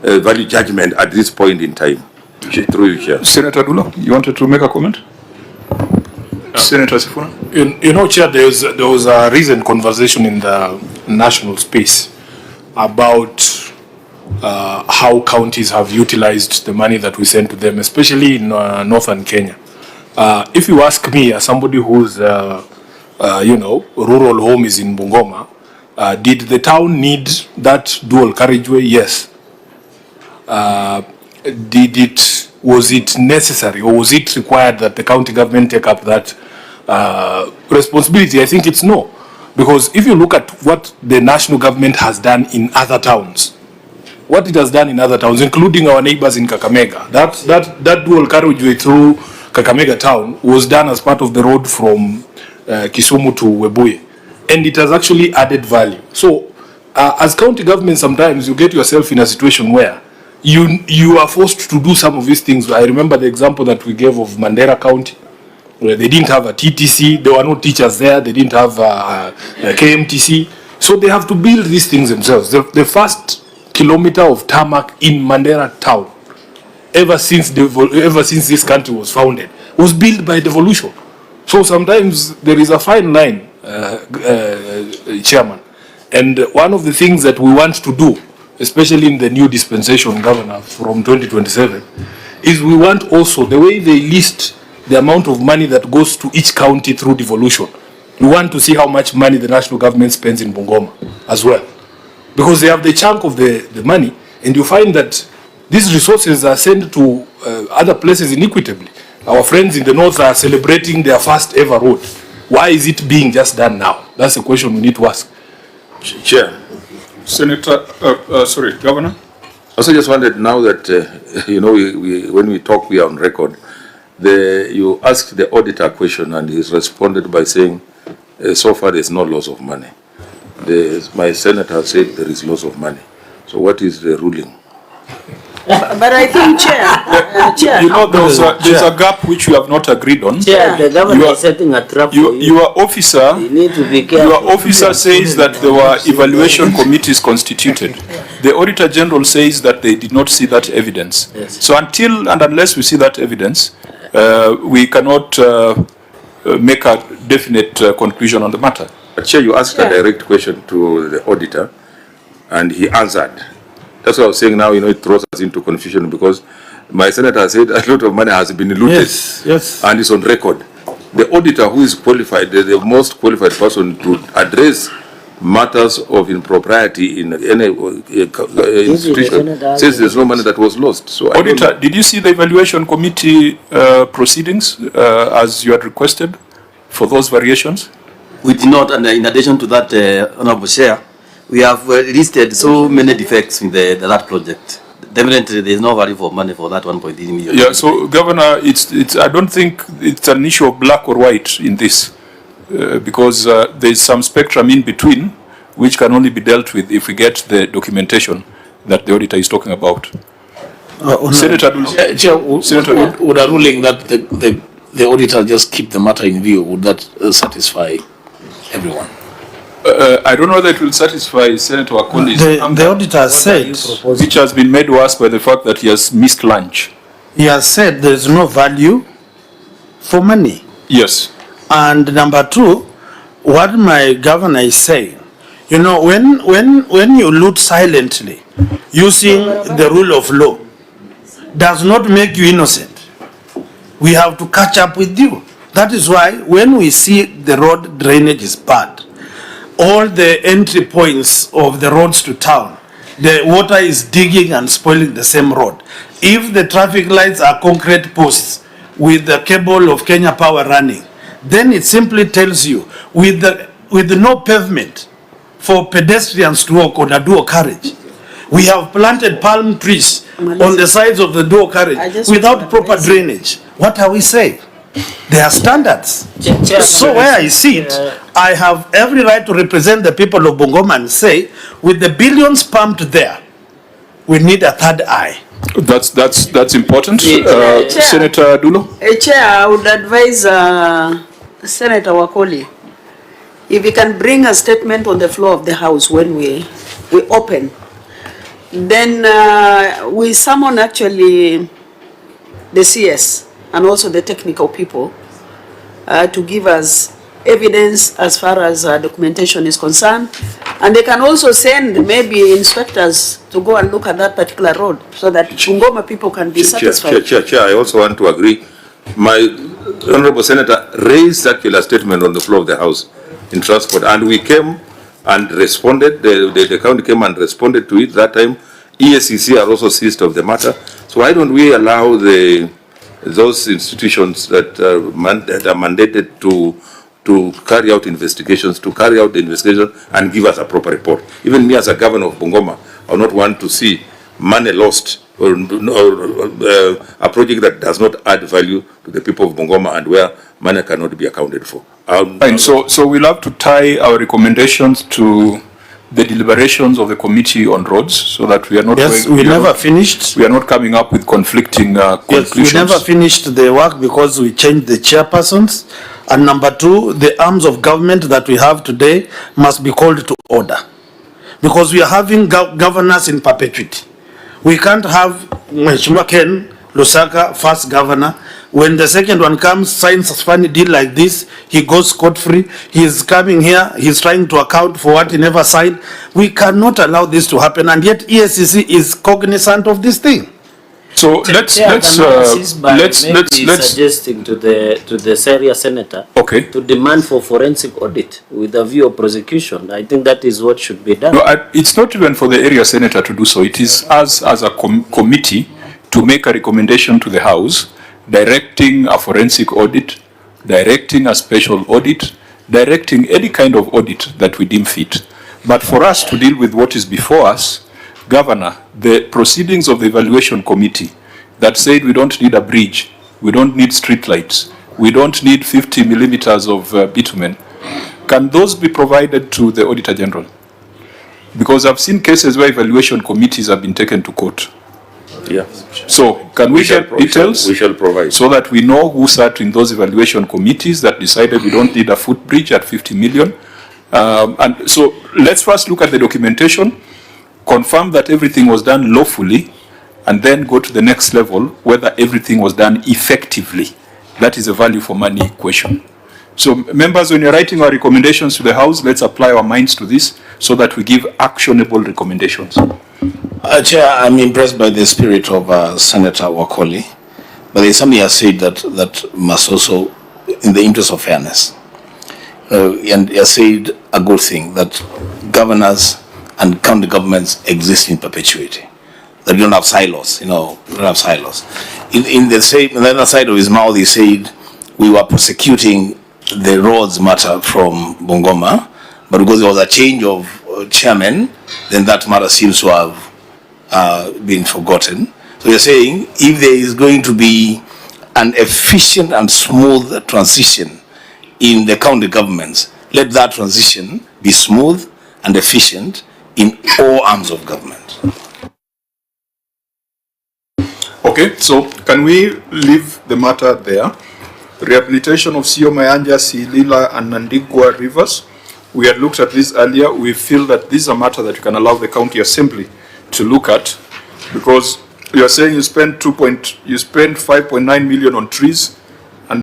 value judgment at this point in time. Through you, Chair. Senator Dulo, you wanted to make a comment? Senator Sifuna? You know, Chair, there was a recent conversation in the national space about how counties have utilized the money that we send to them, especially in northern Kenya. If you ask me, as somebody whose rural home is in Bungoma, did the town need that dual carriageway? Yes. Was it necessary, or was it required that the county government take up that responsibility? I think it's no. Because if you look at what the national government has done in other towns, what it has done in other towns, including our neighbors in Kakamega, that dual carriageway through Kakamega town was done as part of the road from Kisumu to Webuye. And it has actually added value. So, as county government, sometimes you get yourself in a situation where you are forced to do some of these things. I remember the example that we gave of Mandera County, where they didn't have a TTC, there were no teachers there, they didn't have a KMTC. So they have to build these things themselves. The first kilometer of tarmac in Mandera town, ever since this country was founded, was built by devolution. So sometimes there is a fine line, Chairman. And one of the things that we want to do, especially in the new dispensation, Governor, from 2027, is we want also, the way they list the amount of money that goes to each county through devolution, we want to see how much money the national government spends in Bungoma as well. Because they have the chunk of the money, and you find that these resources are sent to other places inequitably. Our friends in the north are celebrating their first ever road. Why is it being just done now? That's a question we need to ask. Chair. Senator, Governor? I also just wanted, now that, when we talk, we are on record. You asked the auditor a question and he's responded by saying, so far there's no loss of money. My senator said there is loss of money. So what is the ruling? But I think, Chair, you know, there's a gap which you have not agreed on. Chair, the government is setting a trap for you. Your officer, You need to be careful. your officer says that there were evaluation committees constituted. The Auditor General says that they did not see that evidence. Yes. So until and unless we see that evidence, we cannot make a definite conclusion on the matter. But Chair, you asked a direct question to the auditor and he answered. That's what I was saying now, it throws us into confusion because my senator said a lot of money has been looted. Yes. And it's on record. The auditor who is qualified, the most qualified person to address matters of impropriety in any institution, says there's no money that was lost. So, Auditor, did you see the evaluation committee proceedings as you had requested for those variations? We did not, and in addition to that, Honorable Chair, we have listed so many defects in that project. Definitely, there is no value for money for that 1.3 million. Yeah, so Governor, it's. I don't think it's an issue of black or white in this, because there is some spectrum in between, which can only be dealt with if we get the documentation that the auditor is talking about. Senator, Would a ruling that the auditor just keep the matter in view, would that satisfy everyone? I don't know whether it will satisfy Senator Wakoli. The auditor said, which has been made worse by the fact that he has missed lunch. he has said there is no value for money. Yes. And number two, what my governor is saying, when you loot silently, using the rule of law, does not make you innocent. We have to catch up with you. That is why when we see the road drainage is bad, all the entry points of the roads to town, the water is digging and spoiling the same road. If the traffic lights are concrete posts with the cable of Kenya Power running, then it simply tells you with no pavement for pedestrians to walk on a dual carriage. We have planted palm trees on the sides of the dual carriage without proper drainage. What are we saying? There are standards. So where I sit, I have every right to represent the people of Bungoma and say, with the billions pumped there, we need a third eye. That's important. Chair. Senator Dulo? Chair, I would advise Senator Wakoli, if he can bring a statement on the floor of the House when we open, Then we summon actually the CS and also the technical people to give us evidence as far as documentation is concerned. And they can also send maybe inspectors to go and look at that particular road so that Bungoma people can be satisfied. Chair, I also want to agree. My Honorable Senator raised actually a statement on the floor of the House in transport, and we came and responded. The county came and responded to it that time. ESCC are also seized of the matter. So why don't we allow those institutions that are mandated to carry out investigations, to carry out the investigation and give us a proper report? Even me as a governor of Bungoma, I would not want to see money lost or a project that does not add value to the people of Bungoma and where money cannot be accounted for. Fine. So we'll have to tie our recommendations to the deliberations of the committee on roads, so that we are not. Yes, we never finished. We are not coming up with conflicting conclusions. Yes, we never finished the work because we changed the chairpersons. And number two, the arms of government that we have today must be called to order, because we are having governors in perpetuity. We can't have Mheshimiwa Ken Lusaka, first governor. When the second one comes, signs a funny deal like this, he goes scot-free. He's coming here, he's trying to account for what he never signed. We cannot allow this to happen, and yet ESCC is cognizant of this thing. So let's suggesting to the area senator, okay, to demand for forensic audit with a view of prosecution. I think that is what should be done. No, it's not even for the area senator to do so. It is us as a committee to make a recommendation to the House, directing a forensic audit, directing a special audit, directing any kind of audit that we deem fit. But for us to deal with what is before us, Governor, the proceedings of the evaluation committee that said we don't need a bridge, we don't need street lights, we don't need 50 millimeters of bitumen, can those be provided to the Auditor General? Because I've seen cases where evaluation committees have been taken to court. Yeah. So can we get details? We shall provide. So that we know who sat in those evaluation committees that decided we don't need a footbridge at 50 million. And so let's first look at the documentation, confirm that everything was done lawfully, and then go to the next level, whether everything was done effectively. That is a value for money question. So members, when you're writing our recommendations to the House, let's apply our minds to this so that we give actionable recommendations. Chair, I'm impressed by the spirit of Senator Wakoli, but there's something I said that must also, in the interest of fairness, and I said a good thing, that governors and county governments exist in perpetuity. That we don't have silos, we don't have silos. In the other side of his mouth, he said we were prosecuting the roads matter from Bungoma, but because there was a change of chairman, then that matter seems to have been forgotten. So you're saying if there is going to be an efficient and smooth transition in the county governments, let that transition be smooth and efficient in all arms of government. Okay, so can we leave the matter there? Rehabilitation of Sio Mayanja, Silila and Nandigwa rivers. We had looked at this earlier. We feel that this is a matter that you can allow the county assembly to look at, because you are saying you spend 5.9 million on trees,